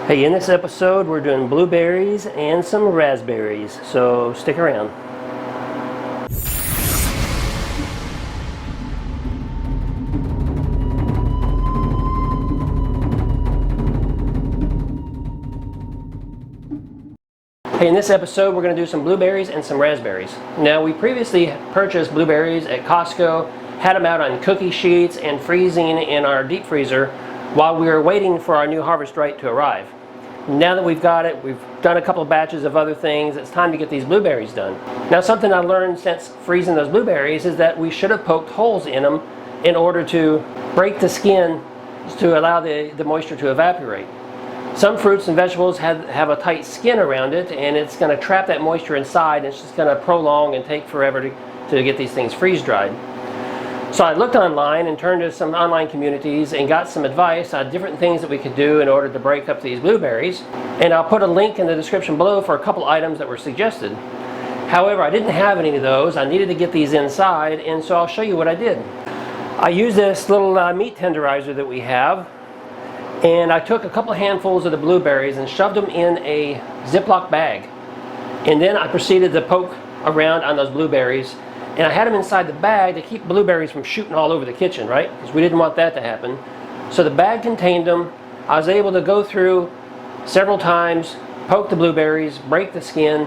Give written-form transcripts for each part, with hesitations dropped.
Hey, in this episode we're doing blueberries and some raspberries, so stick around. Hey, in this episode we're going to do some blueberries and some raspberries. Now, we previously purchased blueberries at Costco, had them out on cookie sheets and freezing in our deep freezer while we were waiting for our new harvest right to arrive. Now that we've got it, we've done a couple of batches of other things, it's time to get these blueberries done. Now, something I learned since freezing those blueberries is that we should have poked holes in them in order to break the skin to allow the moisture to evaporate. Some fruits and vegetables have a tight skin around it, and it's going to trap that moisture inside, and it's just going to prolong and take forever to get these things freeze dried. So I looked online and turned to some online communities and got some advice on different things that we could do in order to break up these blueberries. And I'll put a link in the description below for a couple items that were suggested. However, I didn't have any of those. I needed to get these inside, and so I'll show you what I did. I used this little meat tenderizer that we have, and I took a couple handfuls of the blueberries and shoved them in a Ziploc bag. And then I proceeded to poke around on those blueberries. And I had them inside the bag to keep blueberries from shooting all over the kitchen, right? Because we didn't want that to happen. So the bag contained them. I was able to go through several times, poke the blueberries, break the skin,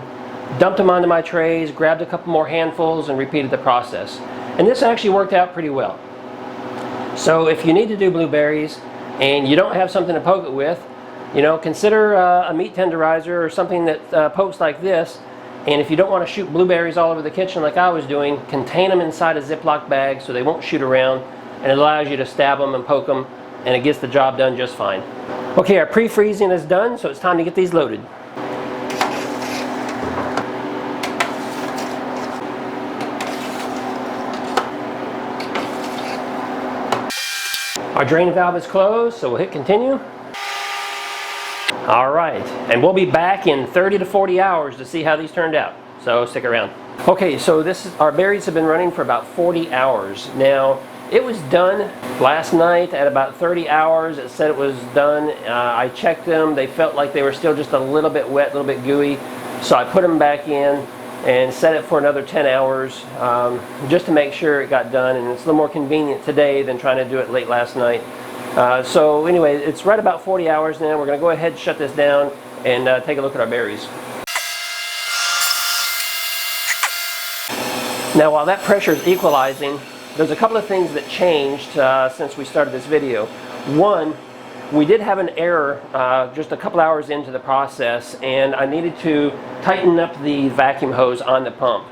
dumped them onto my trays, grabbed a couple more handfuls, and repeated the process. And this actually worked out pretty well. So if you need to do blueberries and you don't have something to poke it with, consider a meat tenderizer or something that pokes like this. And if you don't want to shoot blueberries all over the kitchen like I was doing, contain them inside a Ziploc bag so they won't shoot around, and it allows you to stab them and poke them, and it gets the job done just fine. Okay, our pre-freezing is done, so it's time to get these loaded. Our drain valve is closed, so we'll hit continue. All right, and we'll be back in 30 to 40 hours to see how these turned out, so stick around. Okay, so our berries have been running for about 40 hours. Now, it was done last night at about 30 hours. It said it was done. I checked them. They felt like they were still just a little bit wet, a little bit gooey. So I put them back in and set it for another 10 hours just to make sure it got done. And it's a little more convenient today than trying to do it late last night. So anyway, it's right about 40 hours now. We're going to go ahead and shut this down and take a look at our berries. Now, while that pressure is equalizing, there's a couple of things that changed since we started this video. One, we did have an error just a couple hours into the process, and I needed to tighten up the vacuum hose on the pump.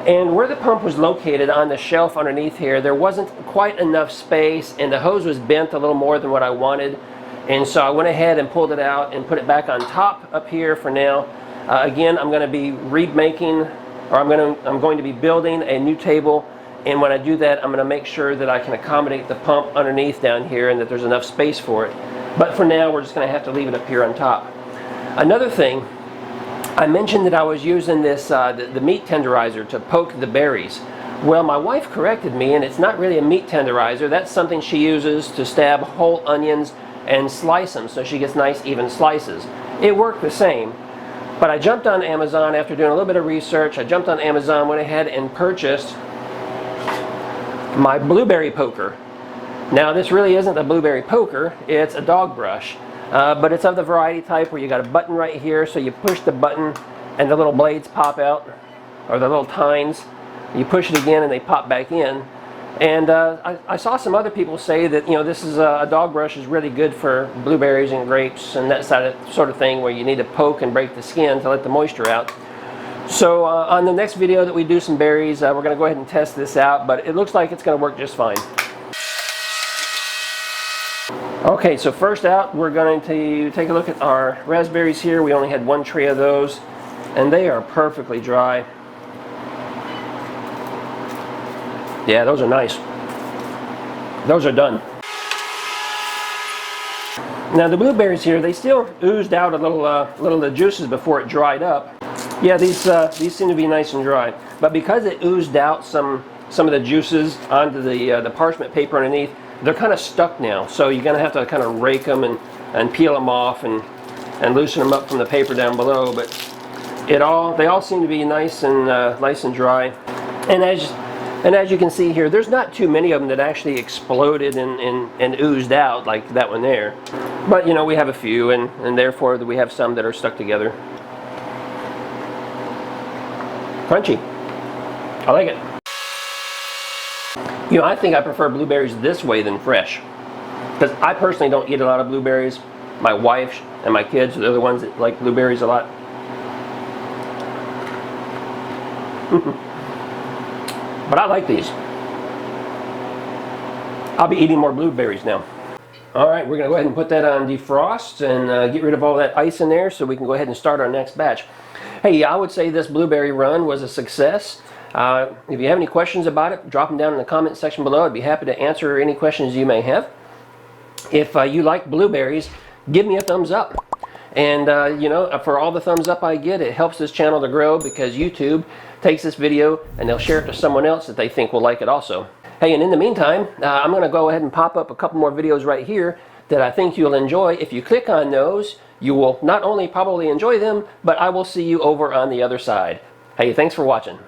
And where the pump was located on the shelf underneath here, there wasn't quite enough space, and the hose was bent a little more than what I wanted. And so I went ahead and pulled it out and put it back on top up here for now. Again, I'm going to be I'm going to be building a new table, and when I do that, I'm going to make sure that I can accommodate the pump underneath down here and that there's enough space for it. But for now, we're just going to have to leave it up here on top. Another thing, I mentioned that I was using this the meat tenderizer to poke the berries. Well, my wife corrected me, and it's not really a meat tenderizer. That's something she uses to stab whole onions and slice them so she gets nice even slices. It worked the same. But I jumped on Amazon after doing a little bit of research. I jumped on Amazon, went ahead and purchased my blueberry poker. Now, this really isn't a blueberry poker, it's a dog brush. But it's of the variety type where you got a button right here, so you push the button and the little blades pop out, or the little tines. You push it again and they pop back in. And I saw some other people say that this is a dog brush is really good for blueberries and grapes and that sort of thing, where you need to poke and break the skin to let the moisture out. So on the next video that we do some berries, we're going to go ahead and test this out, but it looks like it's going to work just fine. Okay, so first out, we're going to take a look at our raspberries here. We only had one tray of those, and they are perfectly dry. Yeah, those are nice. Those are done. Now the blueberries here, they still oozed out a little of the juices before it dried up. Yeah, these seem to be nice and dry. But because it oozed out some of the juices onto the parchment paper underneath, they're kind of stuck now, so you're going to have to kind of rake them and peel them off and and loosen them up from the paper down below, but they all seem to be nice and dry. And as you can see here, there's not too many of them that actually exploded and oozed out like that one there. But you know, we have a few, and therefore we have some that are stuck together. Crunchy. I like it. You know, I think I prefer blueberries this way than fresh, because I personally don't eat a lot of blueberries. My wife and my kids, they're the ones that like blueberries a lot. But I like these. I'll be eating more blueberries now. Alright, we're going to go ahead and put that on defrost and get rid of all that ice in there so we can go ahead and start our next batch. Hey, I would say this blueberry run was a success. If you have any questions about it, drop them down in the comment section below. I'd be happy to answer any questions you may have. If you like blueberries, give me a thumbs up. And you know, for all the thumbs up I get, it helps this channel to grow, because YouTube takes this video and they'll share it to someone else that they think will like it also. Hey, and in the meantime, I'm going to go ahead and pop up a couple more videos right here that I think you'll enjoy. If you click on those, you will not only probably enjoy them, but I will see you over on the other side. Hey, thanks for watching.